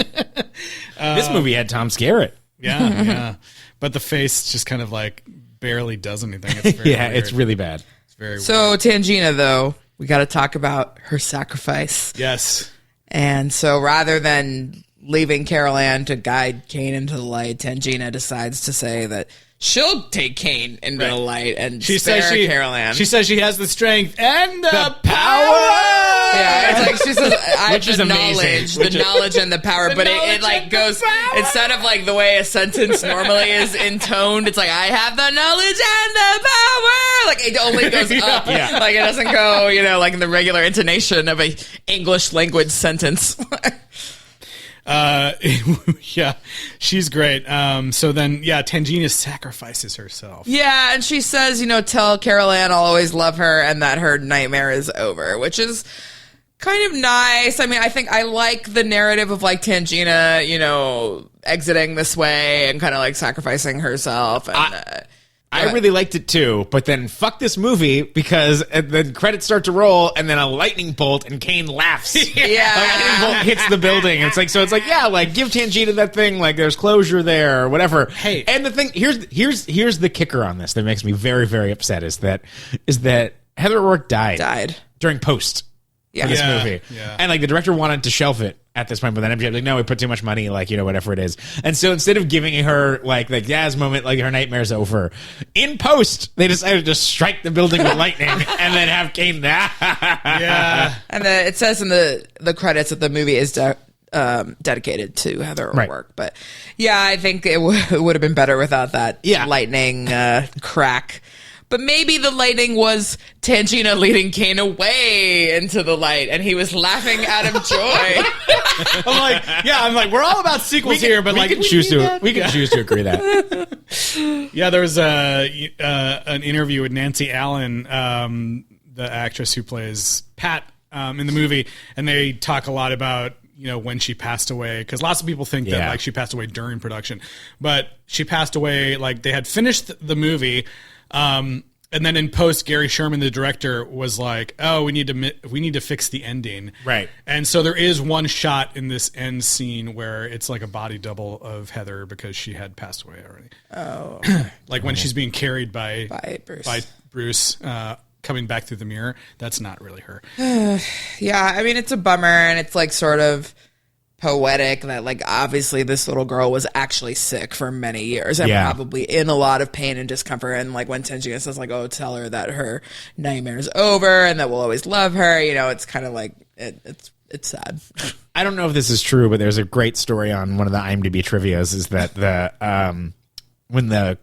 This movie had Tom Skerritt. Yeah. But the face just kind of like barely does anything. It's very weird. It's really bad. It's very So weird. Tangina, though, we got to talk about her sacrifice. Yes. And so rather than leaving Carol Ann to guide Kane into the light, Tangina decides to say that she'll take Kane into the light and spare Carol Ann. She says she has the strength and the power. Yeah, it's like she says, I have Which is the amazing. knowledge and the power, but it like goes, instead of like the way a sentence normally is intoned, it's like, I have the knowledge and the power. Like it only goes up. Yeah. Like it doesn't go, like in the regular intonation of a English language sentence. Yeah, she's great. So then, Tangina sacrifices herself. Yeah, and she says, tell Carol Ann I'll always love her and that her nightmare is over, which is kind of nice. I mean, I think I like the narrative of like Tangina, exiting this way and kind of like sacrificing herself. And I really liked it too, but then fuck this movie because the credits start to roll and then a lightning bolt and Kane laughs. Yeah. A lightning bolt hits the building. And it's like, give Tangina that thing. Like there's closure there or whatever. Hey. And the thing, here's the kicker on this that makes me very, very upset is that Heather O'Rourke died during post. For this movie. Yeah. And like the director wanted to shelf it at this point, but then MGM was like, no, we put too much money, like, whatever it is. And so instead of giving her like the Yaz moment, like her nightmare's over, in post, they decided to strike the building with lightning and then have Kane. Yeah. And it says in the credits that the movie is dedicated to Heather O'Rourke. But yeah, I think it would have been better without that lightning crack. But maybe the lightning was Tangina leading Kane away into the light, and he was laughing out of joy. I'm like, we're all about sequels here, but we like, can choose to agree that. yeah, there was an interview with Nancy Allen, the actress who plays Pat in the movie, and they talk a lot about when she passed away, because lots of people think that like she passed away during production, but she passed away like they had finished the movie. And then in post, Gary Sherman, the director, was like, "Oh, we need to fix the ending." Right. And so there is one shot in this end scene where it's like a body double of Heather because she had passed away already. Oh, like when she's being carried by Bruce. Coming back through the mirror. That's not really her. Yeah, I mean, it's a bummer, and it's like sort of poetic that like obviously this little girl was actually sick for many years and probably in a lot of pain and discomfort, and like when Tangina says like, oh, tell her that her nightmare's over and that we'll always love her, it's kind of like it's sad. I don't know if this is true, but there's a great story on one of the IMDb trivias is that when the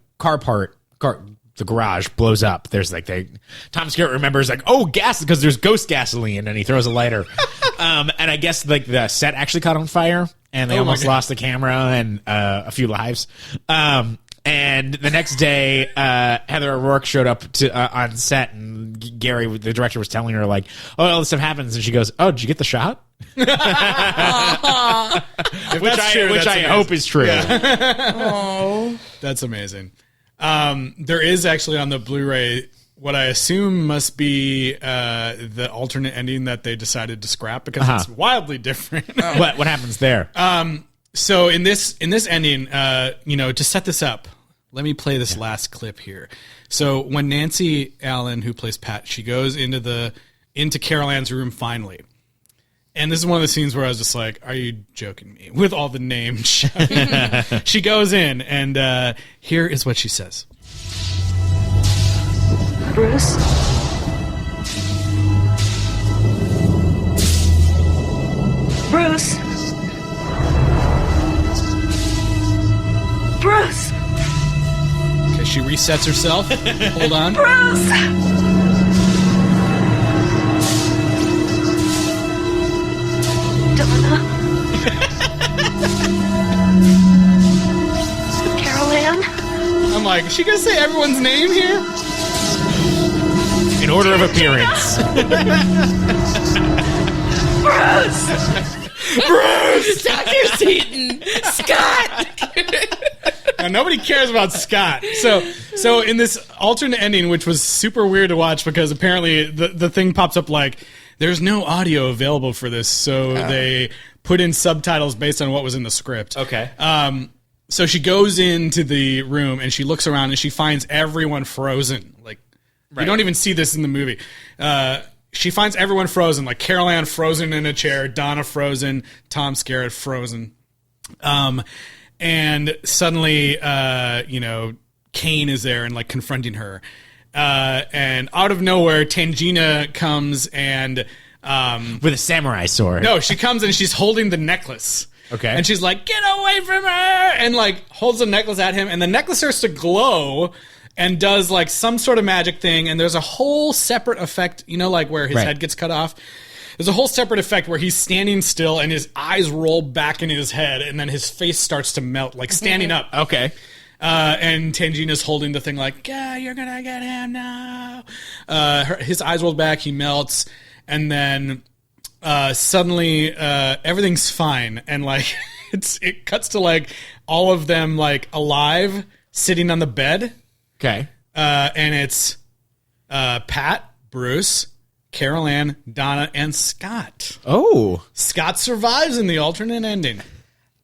the garage blows up, there's like Tom Skerritt remembers like, oh, gas, because there's ghost gasoline, and he throws a lighter. And I guess like the set actually caught on fire and they almost lost the camera and a few lives. And the next day, Heather O'Rourke showed up on set, and Gary, the director, was telling her like, oh, all this stuff happens, and she goes, oh, did you get the shot? which I hope is true. Yeah. Oh, that's amazing. There is actually on the Blu-ray what I assume must be the alternate ending that they decided to scrap because it's wildly different. What happens there? So in this ending, to set this up, let me play this last clip here. So when Nancy Allen, who plays Pat, she goes into Carol Ann's room finally. And this is one of the scenes where I was just like, are you joking me? With all the names. She goes in, and here is what she says. Bruce? Bruce? Bruce? Okay, she resets herself. Hold on. Bruce! I'm like, is she gonna say everyone's name here? In order of appearance. Bruce! Dr. Seaton! Scott! Now, nobody cares about Scott. So in this alternate ending, which was super weird to watch because apparently the thing pops up like, there's no audio available for this, so they put in subtitles based on what was in the script. Okay. So she goes into the room and she looks around and she finds everyone frozen. Like, you don't even see this in the movie. She finds everyone frozen, like Carol Ann frozen in a chair, Donna frozen, Tom Skerritt frozen. And suddenly, Kane is there and like confronting her. And out of nowhere, Tangina comes and With a samurai sword. no, she comes and she's holding the necklace. Okay. And she's like, get away from her! And like holds the necklace at him, and the necklace starts to glow and does like some sort of magic thing, and there's a whole separate effect, like where his head gets cut off. There's a whole separate effect where he's standing still and his eyes roll back into his head, and then his face starts to melt, like standing up. Okay. And Tangina's holding the thing like, yeah, you're gonna get him now. His eyes roll back, he melts, and then suddenly everything's fine, and like it cuts to like all of them like alive, sitting on the bed. Okay. And it's Pat, Bruce, Carol Ann, Donna, and Scott. Oh. Scott survives in the alternate ending.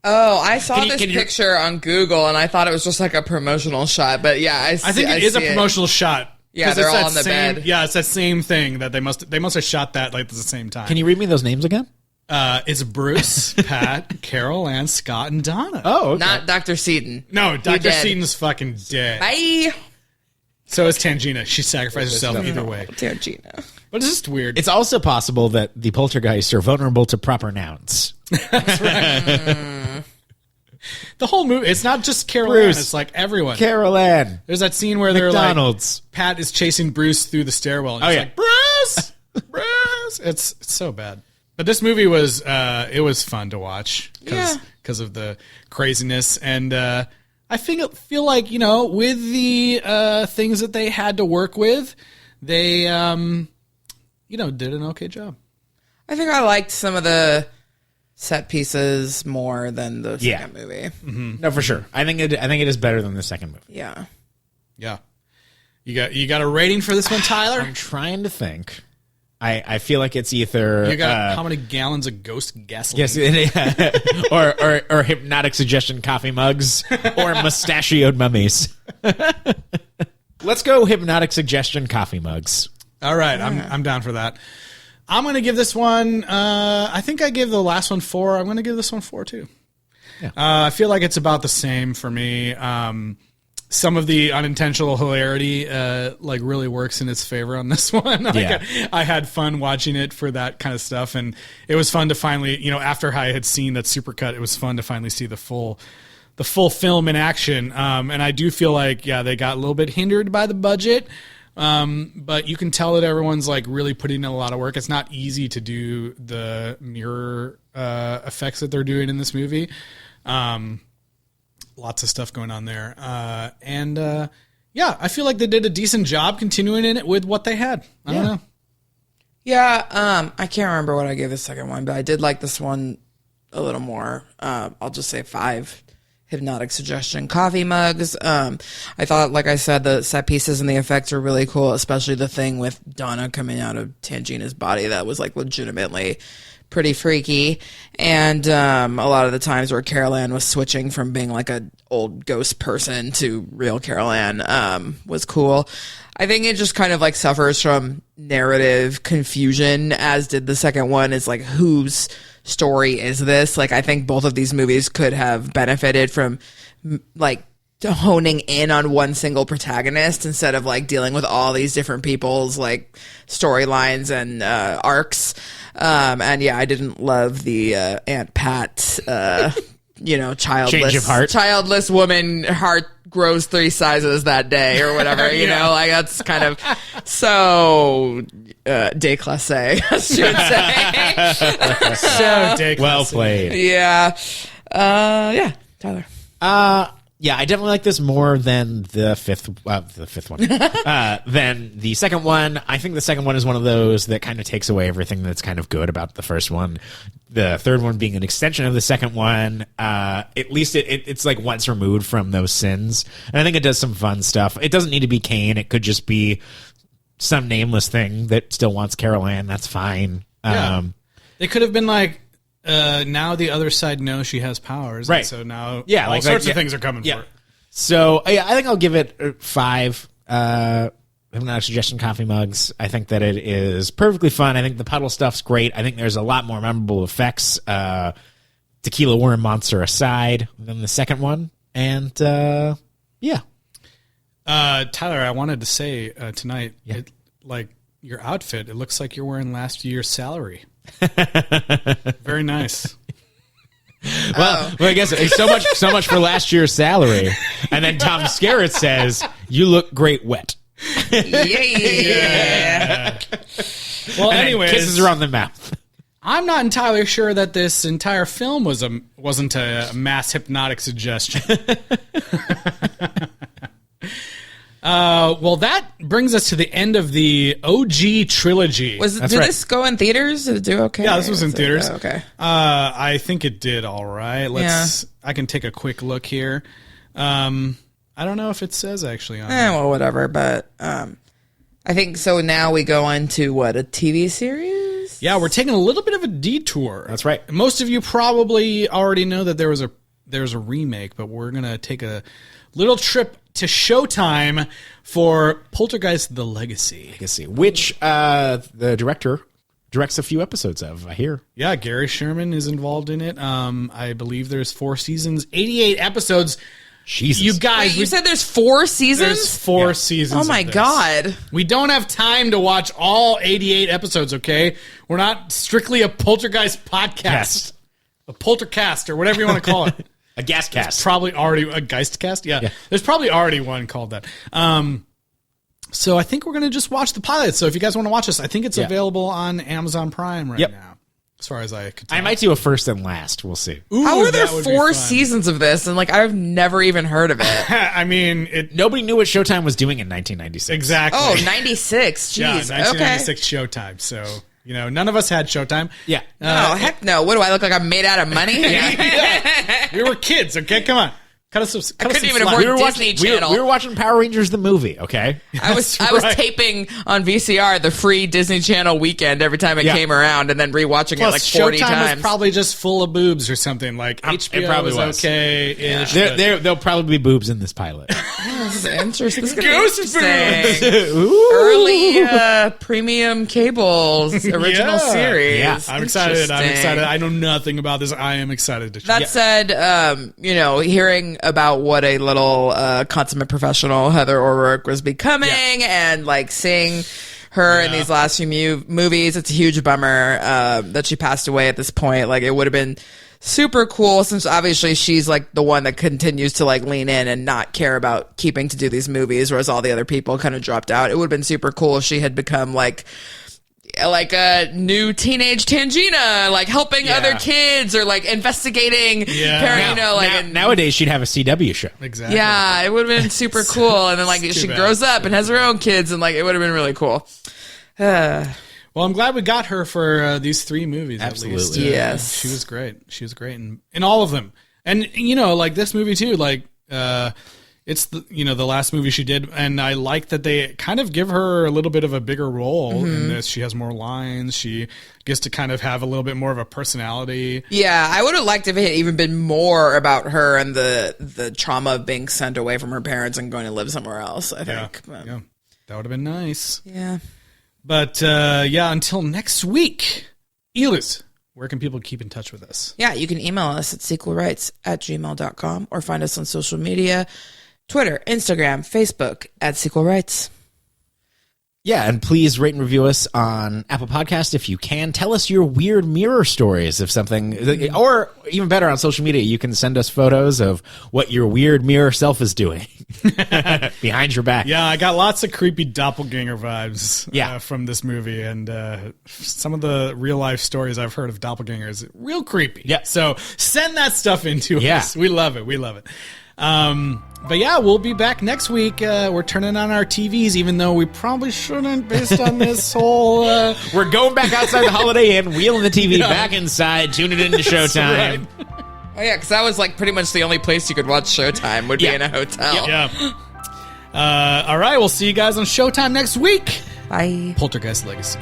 Oh, I saw this can you- picture on Google, and I thought it was just like a promotional shot. But yeah, I think it is a promotional shot. Yeah, 'Cause they're it's all that on the same- bed. Yeah, it's that same thing that they must have shot that like at the same time. Can you read me those names again? It's Bruce, Pat, Carol Ann, Scott, and Donna. Oh, okay. Not Dr. Seaton. No, Dr. dead. Seaton's fucking dead. Bye. So is Tangina. She sacrificed herself either way. Tangina. But it's just weird. It's also possible that the poltergeists are vulnerable to proper nouns. The whole movie, it's not just Carol Bruce. Ann, it's like everyone. Carol Ann. There's that scene where they're McDonald's. like, Pat is chasing Bruce through the stairwell. And Oh, he's yeah. like, Bruce! Bruce! It's so bad. But this movie was, it was fun to watch because of the craziness. And I feel like, with the things that they had to work with, they, did an okay job. I think I liked some of the set pieces more than the second movie. No, for sure. I think it is better than the second movie. Yeah. Yeah. You got a rating for this one, Tyler? I'm trying to think. I feel like it's either You got how many gallons of ghost gasoline? yes, or hypnotic suggestion coffee mugs or mustachioed mummies. Let's go hypnotic suggestion coffee mugs. All right, I'm down for that. I'm going to give this one. I think I gave the last one 4. I'm going to give this one 4 too. Yeah. I feel like it's about the same for me. Some of the unintentional hilarity really works in its favor on this one. I had fun watching it for that kind of stuff, and it was fun to finally, after I had seen that supercut, it was fun to finally see the full film in action. And I do feel like they got a little bit hindered by the budget. But you can tell that everyone's like really putting in a lot of work. It's not easy to do the mirror effects that they're doing in this movie. Lots of stuff going on there. I feel like they did a decent job continuing in it with what they had. I don't know. Yeah, I can't remember what I gave the second one, but I did like this one a little more. I'll just say 5. Hypnotic suggestion coffee mugs. I thought, like I said, the set pieces and the effects are really cool, especially the thing with Donna coming out of Tangina's body. That was like legitimately pretty freaky. And a lot of the times where Carol Ann was switching from being like an old ghost person to real Carol Ann was cool. I think it just kind of like suffers from narrative confusion, as did the second one. Is like, whose story is this? Like, I think both of these movies could have benefited from like honing in on one single protagonist instead of like dealing with all these different people's like storylines and arcs. And yeah, I didn't love the Aunt Pat childless Change of heart. childless woman heart grows 3 sizes that day or whatever. Like that's kind of so déclassé, as you would say. So ridiculous. Well played. Yeah. Tyler. Yeah, I definitely like this more than the fifth one, than the second one. I think the second one is one of those that kind of takes away everything that's kind of good about the first one. The third one being an extension of the second one. At least it's like once removed from those sins. And I think it does some fun stuff. It doesn't need to be Kane. It could just be some nameless thing that still wants Carol Ann. That's fine. Yeah. They could have been like, now the other side knows she has powers. Right. And so now all sorts of things are coming for it. So I think I'll give it 5. I'm not suggesting coffee mugs. I think that it is perfectly fun. I think the puddle stuff's great. I think there's a lot more memorable effects, Tequila Worm Monster aside, than the second one. And, yeah. Tyler, I wanted to say tonight, like your outfit, it looks like you're wearing last year's salary. Very nice. Well, I guess it's so much for last year's salary. And then Tom Skerritt says, "You look great wet." Yeah. Well, And anyways, kisses her on the mouth. I'm not entirely sure that this entire film wasn't a mass hypnotic suggestion. Well, that brings us to the end of the OG trilogy. Did this go in theaters? Did it do okay? Yeah, this was in theaters. Okay. I think it did all right. I can take a quick look here. I don't know if it says actually on here. Well, whatever. But I think so. Now we go on to what, a TV series? Yeah, we're taking a little bit of a detour. That's right. Most of you probably already know that there's a remake, but we're gonna take a little trip to Showtime for Poltergeist: The Legacy. Which the director directs a few episodes of, I hear. Yeah, Gary Sherman is involved in it. I believe there's 4 seasons, 88 episodes. Jesus. You guys, Wait, you said there's 4 seasons? there's 4 seasons. Oh my of this. God. We don't have time to watch all 88 episodes, okay? We're not strictly a Poltergeist podcast. Yes. A Poltercast or whatever you want to call it. A gas cast. Probably already a Geistcast. Yeah. There's probably already one called that. So I think we're going to just watch the pilot. So if you guys want to watch this, I think it's available on Amazon Prime right now. As far as I could tell. I might do a first and last. We'll see. Ooh, How are there that would be 4 fun. seasons of this? And like, I've never even heard of it. I mean, Nobody knew what Showtime was doing in 1996. exactly. Oh, 96. yeah, Jeez. 1996 Showtime. So, none of us had Showtime. Yeah. Okay. No, heck no. What do I look like? I'm made out of money? We were kids, okay? Come on. Cut us some couldn't even slack. afford Disney Channel. We were watching Power Rangers the movie, okay? I was right. taping on VCR the free Disney Channel weekend every time it came around, and then rewatching it like 40 Showtime times. was probably just full of boobs or something. Like HBO probably was was. okay-ish. There'll probably be boobs in this pilot. This is interesting. This is gonna be Ghost interesting. Early premium cables original series. Yeah. I'm excited. Interesting. I know nothing about this. I am excited to That said, hearing about what a little consummate professional Heather O'Rourke was becoming, and like seeing her in these last few movies, it's a huge bummer that she passed away at this point. Like, it would have been super cool, since obviously she's like the one that continues to like lean in and not care about keeping to do these movies, whereas all the other people kind of dropped out. It would have been super cool if she had become like a new teenage Tangina, like helping other kids or like investigating Nowadays, she'd have a CW show. Exactly. yeah, it would have been super cool. And then like she bad. grows up and has her own kids, and like it would have been really cool. Well, I'm glad we got her for these 3 movies. Absolutely. At least. Yes. She was great. She was great in all of them. And like this movie too. Like it's the last movie she did, and I like that they kind of give her a little bit of a bigger role in this. She has more lines. She gets to kind of have a little bit more of a personality. Yeah, I would have liked if it had even been more about her and the trauma of being sent away from her parents and going to live somewhere else, I think. Yeah, that would have been nice. Yeah. But until next week, Eliz, where can people keep in touch with us? Yeah, you can email us at sequelrights@gmail.com or find us on social media, Twitter, Instagram, Facebook at Sequel Rights. Yeah, and please rate and review us on Apple Podcast if you can. Tell us your weird mirror stories of something, or even better, on social media, you can send us photos of what your weird mirror self is doing behind your back. Yeah, I got lots of creepy doppelganger vibes Yeah. from this movie, and some of the real life stories I've heard of doppelgangers, real creepy. Yeah. So send that stuff into Yeah. us. We love it. We love it. But yeah, we'll be back next week. We're turning on our TVs, even though we probably shouldn't, based on this whole. We're going back outside the Holiday Inn, wheeling the TV back inside, tuning it into Showtime. Oh yeah, because that was like pretty much the only place you could watch Showtime would be in a hotel. Yeah. All right, we'll see you guys on Showtime next week. Bye. Poltergeist Legacy.